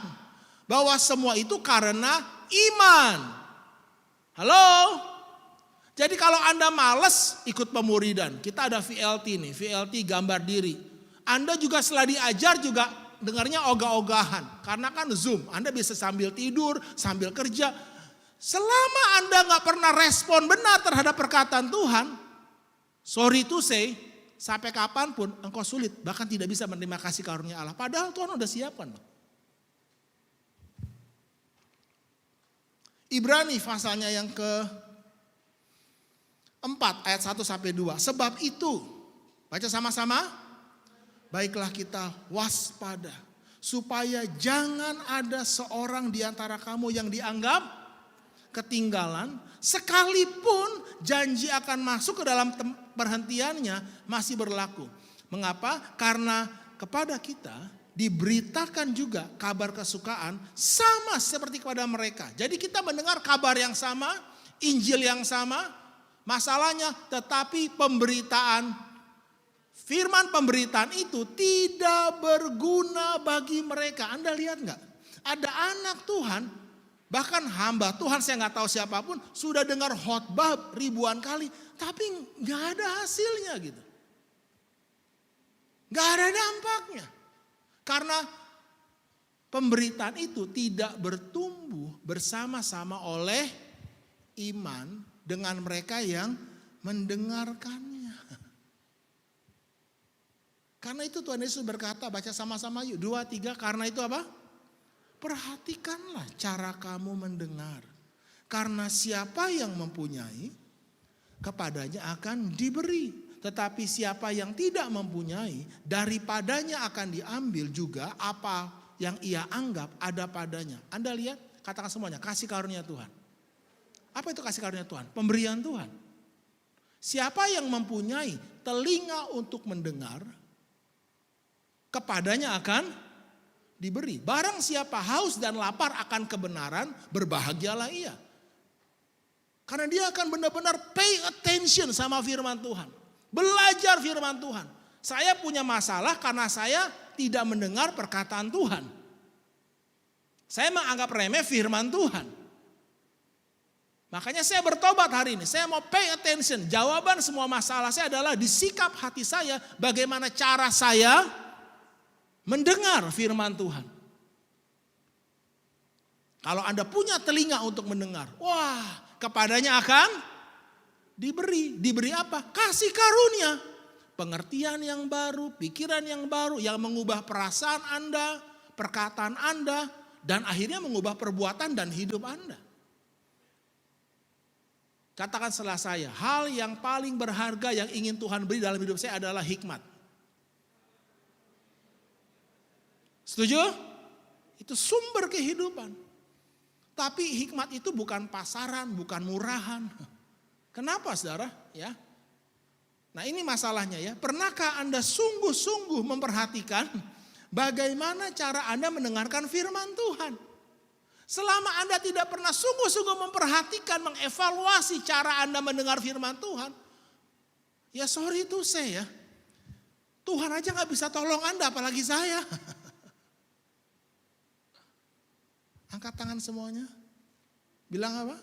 Bahwa semua itu karena iman. Halo? Jadi kalau Anda males ikut pemuridan, kita ada VLT nih, VLT gambar diri. Anda juga setelah diajar juga dengarnya ogah-ogahan. Karena kan Zoom, Anda bisa sambil tidur, sambil kerja. Selama Anda gak pernah respon benar terhadap perkataan Tuhan, sorry to say, sampai kapanpun engkau sulit, bahkan tidak bisa menerima kasih karunia Allah. Padahal Tuhan udah siapkan. Ibrani pasalnya yang ke-4 ayat 1 sampai 2. Sebab itu, baca sama-sama. Baiklah kita waspada supaya jangan ada seorang di antara kamu yang dianggap ketinggalan, sekalipun janji akan masuk ke dalam perhentiannya masih berlaku. Mengapa? Karena kepada kita diberitakan juga kabar kesukaan sama seperti kepada mereka. Jadi kita mendengar kabar yang sama, Injil yang sama, masalahnya tetapi firman pemberitaan itu tidak berguna bagi mereka. Anda lihat nggak? Ada anak Tuhan, bahkan hamba Tuhan, saya nggak tahu siapapun, sudah dengar khotbah ribuan kali, tapi nggak ada hasilnya gitu. Nggak ada dampaknya. Karena pemberitaan itu tidak bertumbuh bersama-sama oleh iman dengan mereka yang mendengarkannya. Karena itu Tuhan Yesus berkata, baca sama-sama yuk, 2, 3, karena itu apa? Perhatikanlah cara kamu mendengar. Karena siapa yang mempunyai, kepadanya akan diberi. Tetapi siapa yang tidak mempunyai, daripadanya akan diambil juga apa yang ia anggap ada padanya. Anda lihat, katakan semuanya, kasih karunia Tuhan. Apa itu kasih karunia Tuhan? Pemberian Tuhan. Siapa yang mempunyai telinga untuk mendengar, kepadanya akan diberi. Barang siapa haus dan lapar akan kebenaran, berbahagialah ia. Karena dia akan benar-benar pay attention sama firman Tuhan. Belajar firman Tuhan. Saya punya masalah karena saya tidak mendengar perkataan Tuhan. Saya menganggap remeh firman Tuhan. Makanya saya bertobat hari ini. Saya mau pay attention. Jawaban semua masalah saya adalah di sikap hati saya. Bagaimana cara saya mendengar firman Tuhan. Kalau Anda punya telinga untuk mendengar. Wah, kepadanya akan diberi. Diberi apa? Kasih karunia. Pengertian yang baru, pikiran yang baru. Yang mengubah perasaan Anda, perkataan Anda. Dan akhirnya mengubah perbuatan dan hidup Anda. Katakan setelah saya, hal yang paling berharga yang ingin Tuhan beri dalam hidup saya adalah hikmat. Setuju? Itu sumber kehidupan. Tapi hikmat itu bukan pasaran, bukan murahan. Kenapa saudara? Ya. Nah ini masalahnya ya. Pernahkah Anda sungguh-sungguh memperhatikan bagaimana cara Anda mendengarkan firman Tuhan? Selama Anda tidak pernah sungguh-sungguh memperhatikan, mengevaluasi cara Anda mendengar firman Tuhan. Ya sorry to say ya. Tuhan aja gak bisa tolong Anda apalagi saya. Angkat tangan semuanya. Bilang apa?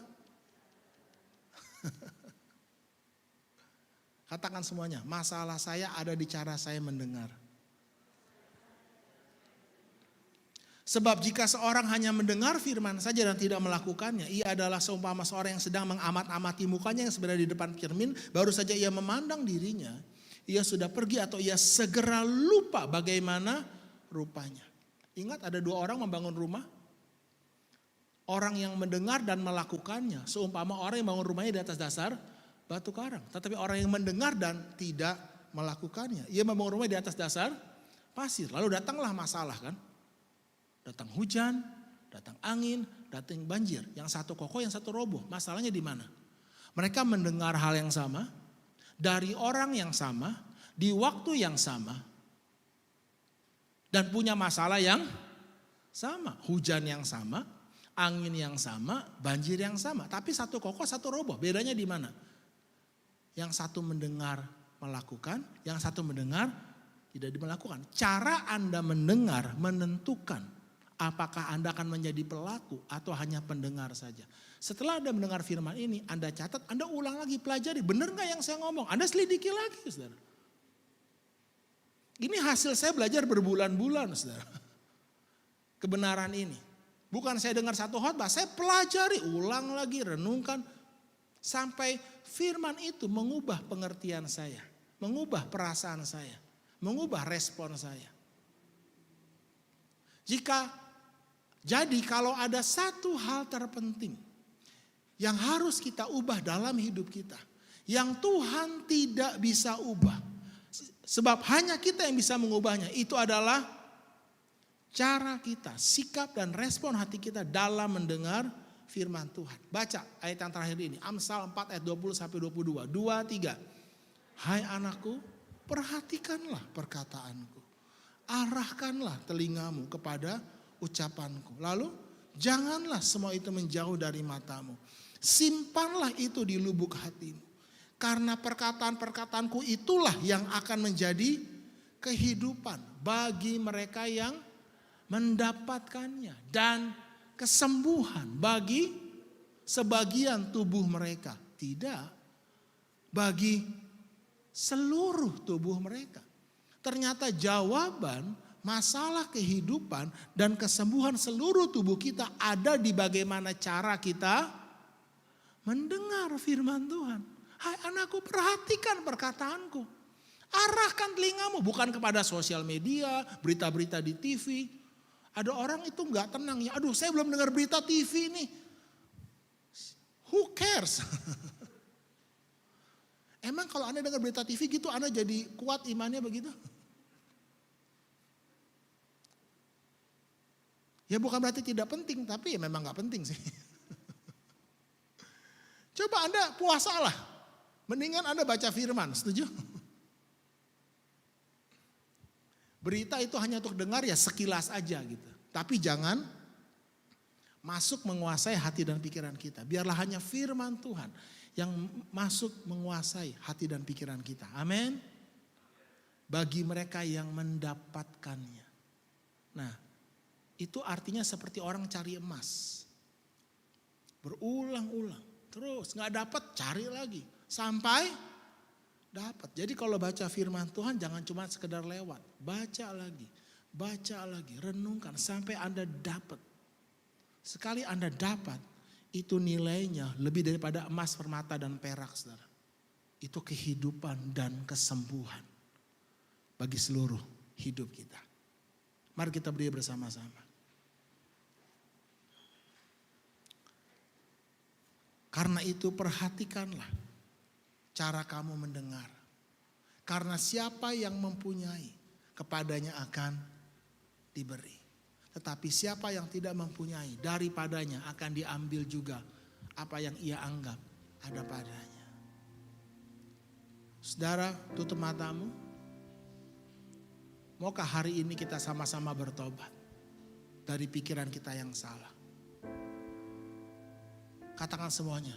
Katakan semuanya, masalah saya ada di cara saya mendengar. Sebab jika seorang hanya mendengar firman saja dan tidak melakukannya, ia adalah seumpama seorang yang sedang mengamat-amati mukanya yang sebenarnya di depan cermin, baru saja ia memandang dirinya, ia sudah pergi atau ia segera lupa bagaimana rupanya. Ingat ada 2 orang membangun rumah. Orang yang mendengar dan melakukannya, seumpama orang yang bangun rumahnya di atas dasar batu karang. Tetapi orang yang mendengar dan tidak melakukannya, ia membangun rumah di atas dasar pasir. Lalu datanglah masalah kan. Datang hujan, datang angin, datang banjir. Yang satu kokoh, yang satu roboh. Masalahnya di mana? Mereka mendengar hal yang sama, dari orang yang sama, di waktu yang sama, dan punya masalah yang sama. Hujan yang sama, angin yang sama, banjir yang sama. Tapi satu kokoh, satu roboh. Bedanya di mana? Yang satu mendengar melakukan, yang satu mendengar tidak melakukan. Cara Anda mendengar menentukan apakah Anda akan menjadi pelaku atau hanya pendengar saja. Setelah Anda mendengar firman ini, Anda catat, Anda ulang lagi, pelajari. Benar gak yang saya ngomong? Anda selidiki lagi, saudara. Ini hasil saya belajar berbulan-bulan, saudara. Kebenaran ini. Bukan saya dengar satu khotbah, saya pelajari, ulang lagi, renungkan. Sampai firman itu mengubah pengertian saya. Mengubah perasaan saya. Mengubah respon saya. Jadi kalau ada satu hal terpenting yang harus kita ubah dalam hidup kita. Yang Tuhan tidak bisa ubah. Sebab hanya kita yang bisa mengubahnya. Itu adalah cara kita, sikap dan respon hati kita dalam mendengar firman Tuhan. Baca ayat yang terakhir ini. Amsal 4 ayat 20-22. 2, 3. Hai anakku, perhatikanlah perkataanku. Arahkanlah telingamu kepada ucapanku. Lalu janganlah semua itu menjauh dari matamu. Simpanlah itu di lubuk hatimu. Karena perkataan-perkataanku itulah yang akan menjadi kehidupan bagi mereka yang mendapatkannya. Dan kesembuhan bagi sebagian tubuh mereka. Tidak bagi seluruh tubuh mereka. Ternyata jawaban Masalah kehidupan dan kesembuhan seluruh tubuh kita ada di bagaimana cara kita mendengar firman Tuhan. Hai anakku, perhatikan perkataanku. Arahkan telingamu bukan kepada sosial media, berita-berita di TV. Ada orang itu gak tenang ya, aduh saya belum dengar berita TV nih. Who cares? Emang kalau Anda dengar berita TV gitu Anda jadi kuat imannya begitu? Ya bukan berarti tidak penting, tapi ya memang gak penting sih. Coba Anda puasalah, mendingan Anda baca firman, setuju? Berita itu hanya untuk dengar ya sekilas aja gitu. Tapi jangan masuk menguasai hati dan pikiran kita. Biarlah hanya firman Tuhan yang masuk menguasai hati dan pikiran kita. Amin. Bagi mereka yang mendapatkannya. Nah, itu artinya seperti orang cari emas. Berulang-ulang. Terus gak dapat cari lagi. Sampai dapat. Jadi kalau baca firman Tuhan jangan cuma sekedar lewat. Baca lagi, renungkan sampai Anda dapat. Sekali Anda dapat, itu nilainya lebih daripada emas, permata dan perak, saudara. Itu kehidupan dan kesembuhan bagi seluruh hidup kita. Mari kita berdiri bersama-sama. Karena itu perhatikanlah cara kamu mendengar. Karena siapa yang mempunyai, kepadanya akan diberi. Tetapi siapa yang tidak mempunyai, daripadanya akan diambil juga apa yang ia anggap ada padanya. Saudara, tutup matamu. Maukah hari ini kita sama-sama bertobat dari pikiran kita yang salah? Katakan semuanya,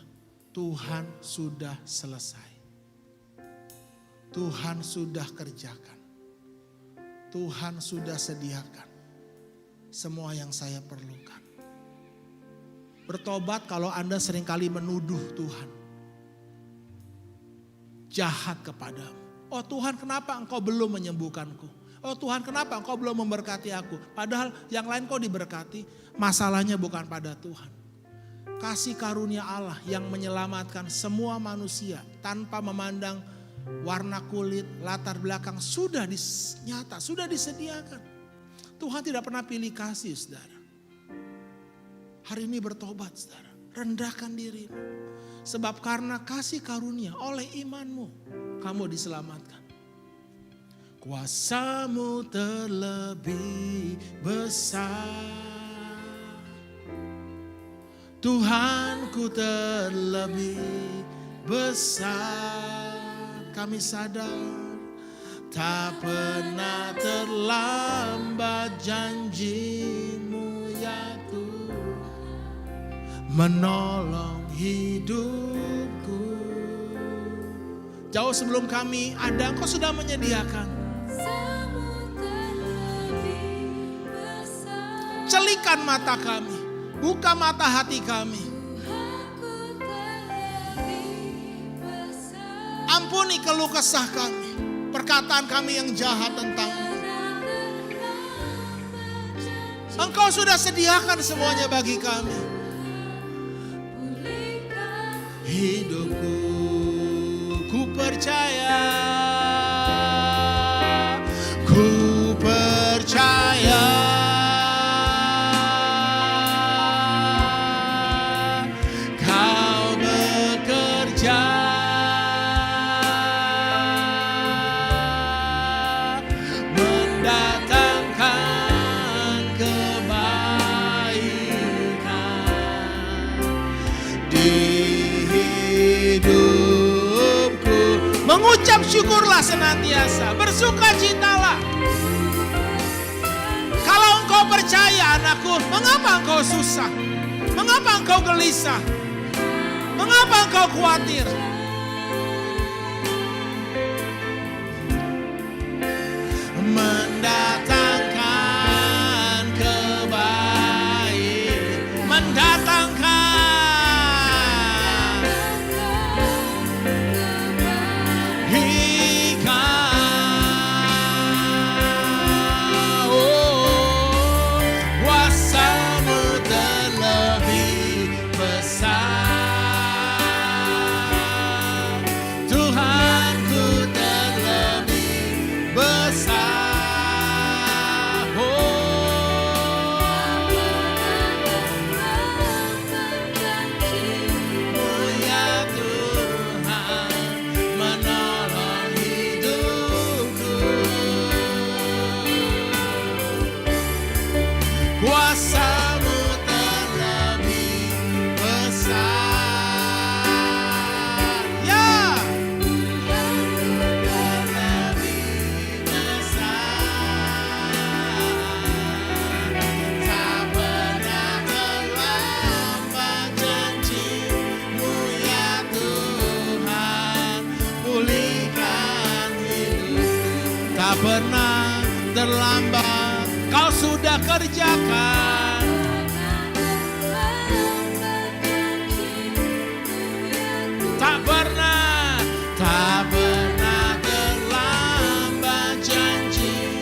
Tuhan sudah selesai. Tuhan sudah kerjakan. Tuhan sudah sediakan semua yang saya perlukan. Bertobat kalau Anda seringkali menuduh Tuhan jahat kepadamu. Oh Tuhan, kenapa Engkau belum menyembuhkanku? Oh Tuhan, kenapa Engkau belum memberkati aku? Padahal yang lain Kau diberkati. Masalahnya bukan pada Tuhan. Kasih karunia Allah yang menyelamatkan semua manusia tanpa memandang warna kulit, latar belakang sudah nyata, sudah disediakan. Tuhan tidak pernah pilih kasih, saudara. Hari ini bertobat, saudara. Rendahkan dirimu. Sebab karena kasih karunia oleh imanmu, kamu diselamatkan. Kuasamu terlebih besar. Tuhanku terlebih besar. Kami sadar tak pernah terlambat janjimu ya Tuhan menolong hidupku. Jauh sebelum kami ada, Engkau sudah menyediakan. Celikan mata kami, buka mata hati kami. Ampuni keluh kesah kami, perkataan kami yang jahat tentang-Mu. Engkau sudah sediakan semuanya bagi kami. Hidupku, ku percaya, ku percaya. Kau bekerja. Mengucap syukurlah senantiasa, bersukacitalah. Kalau engkau percaya anakku, mengapa engkau susah? Mengapa engkau gelisah? Mengapa engkau khawatir? Mendatangkan kebaikan, mendatangkan Kuasa-Mu terlebih besar. Ya. Terlebih besar. Tak pernah terlambat janji-Mu ya Tuhan. Pulihkan hidup. Tak pernah terlambat, Kau sudah kerjakan. Tak pernah terlambat janji.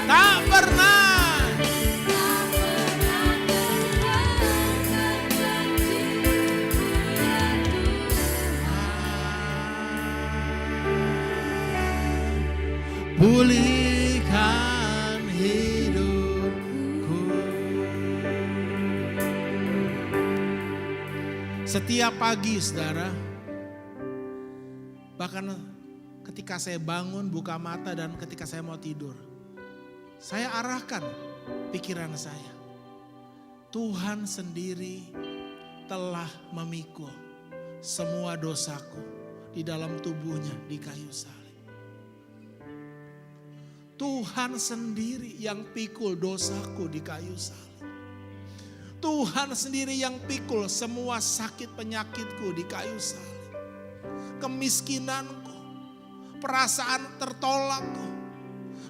Tak pernah. Pulihkan hidupku. Setiap pagi saudara, bahkan ketika saya bangun, buka mata dan ketika saya mau tidur, saya arahkan pikiran saya. Tuhan sendiri telah memikul semua dosaku di dalam tubuhnya di kayu salib. Tuhan sendiri yang pikul dosaku di kayu salib. Tuhan sendiri yang pikul semua sakit penyakitku di kayu salib. Kemiskinanku, perasaan tertolakku,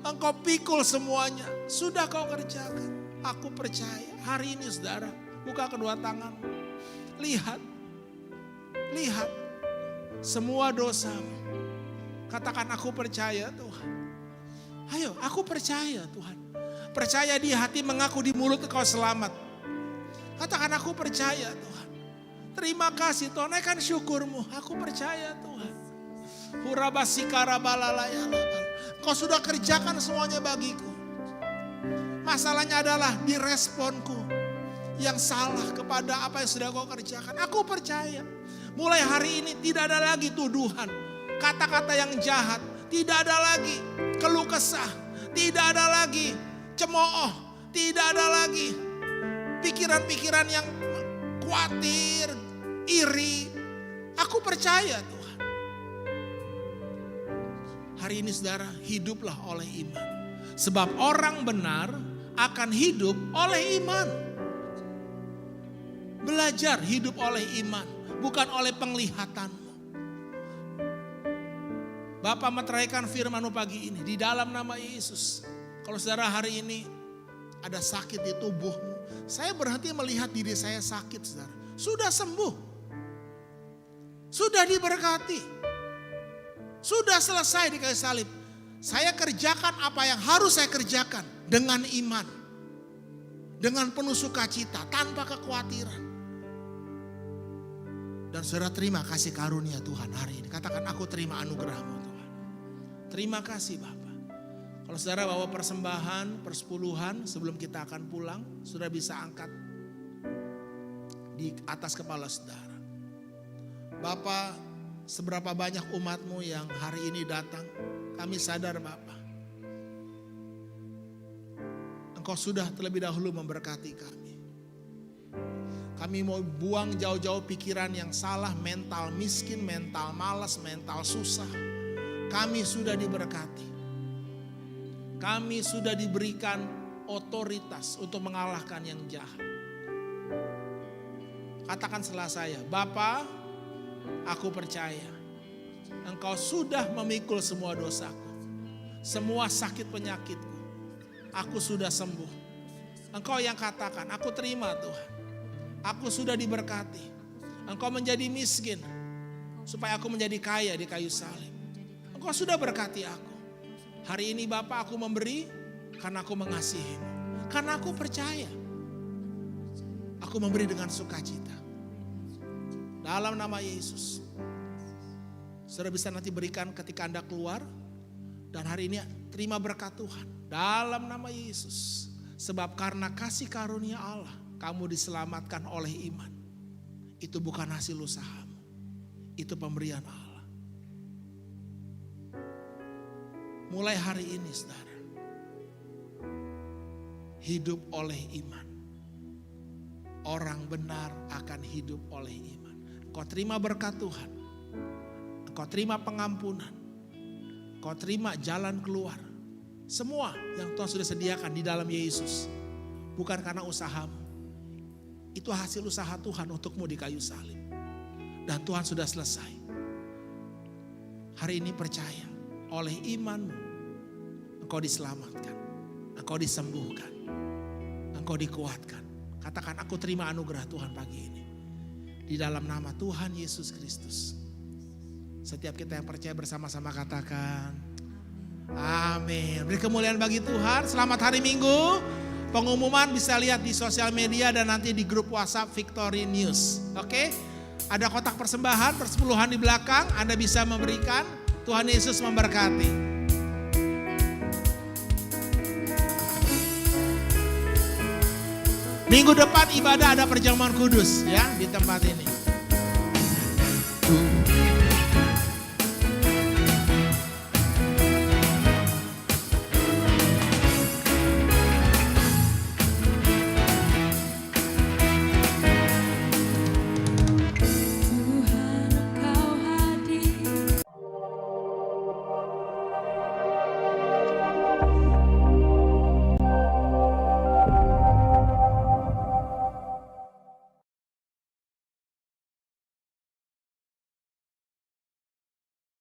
Engkau pikul semuanya. Sudah Kau kerjakan. Aku percaya. Hari ini saudara, buka kedua tangan. Lihat semua dosamu. Katakan, aku percaya Tuhan. Ayo, aku percaya Tuhan. Percaya di hati, mengaku di mulut Engkau selamat. Katakan, aku percaya Tuhan. Terima kasih Tuhan, naikkan syukurmu. Aku percaya Tuhan. Kau sudah kerjakan semuanya bagiku. Masalahnya adalah di responku yang salah kepada apa yang sudah Kau kerjakan. Aku percaya. Mulai hari ini tidak ada lagi tuduhan, kata-kata yang jahat. Tidak ada lagi keluh kesah, tidak ada lagi cemooh, tidak ada lagi pikiran-pikiran yang khawatir, iri. Aku percaya Tuhan. Hari ini saudara, hiduplah oleh iman. Sebab orang benar akan hidup oleh iman. Belajar hidup oleh iman, bukan oleh penglihatan. Bapak meteraikan firman-Mu pagi ini di dalam nama Yesus. Kalau saudara hari ini ada sakit di tubuhmu, saya berhenti melihat diri saya sakit saudara. Sudah sembuh. Sudah diberkati. Sudah selesai di kayu salib. Saya kerjakan apa yang harus saya kerjakan dengan iman. Dengan penuh sukacita, tanpa kekhawatiran. Dan saudara terima kasih karunia Tuhan hari ini. Katakan, aku terima anugerah-Mu Tuhan. Terima kasih Bapak. Kalau saudara bawa persembahan, persepuluhan sebelum kita akan pulang, saudara bisa angkat di atas kepala saudara. Bapak, seberapa banyak umat-Mu yang hari ini datang, kami sadar Bapak. Engkau sudah terlebih dahulu memberkati kami. Kami mau buang jauh-jauh pikiran yang salah, mental miskin, mental malas, mental susah. Kami sudah diberkati. Kami sudah diberikan otoritas untuk mengalahkan yang jahat. Katakan setelah saya, Bapa, aku percaya Engkau sudah memikul semua dosaku. Semua sakit penyakitku. Aku sudah sembuh. Engkau yang katakan, aku terima Tuhan. Aku sudah diberkati. Engkau menjadi miskin supaya aku menjadi kaya di kayu salib. Engkau sudah berkati aku. Hari ini Bapa, aku memberi karena aku mengasihi-Mu. Karena aku percaya. Aku memberi dengan sukacita. Dalam nama Yesus. Saudara bisa nanti berikan ketika Anda keluar. Dan hari ini terima berkat Tuhan. Dalam nama Yesus. Sebab karena kasih karunia Allah, kamu diselamatkan oleh iman. Itu bukan hasil usahamu. Itu pemberian Allah. Mulai hari ini saudara, hidup oleh iman. Orang benar akan hidup oleh iman. Engkau terima berkat Tuhan. Engkau terima pengampunan. Engkau terima jalan keluar. Semua yang Tuhan sudah sediakan di dalam Yesus. Bukan karena usahamu. Itu hasil usaha Tuhan untukmu di kayu salib. Dan Tuhan sudah selesai. Hari ini percaya, oleh imanmu engkau diselamatkan. Engkau disembuhkan. Engkau dikuatkan. Katakan, aku terima anugerah Tuhan pagi ini. Di dalam nama Tuhan Yesus Kristus. Setiap kita yang percaya bersama-sama katakan, amin. Beri kemuliaan bagi Tuhan. Selamat hari Minggu. Pengumuman bisa lihat di sosial media dan nanti di grup WhatsApp Victory News. Oke? Ada kotak persembahan, persepuluhan di belakang. Anda bisa memberikan. Tuhan Yesus memberkati. Minggu depan ibadah ada perjamuan kudus ya di tempat ini.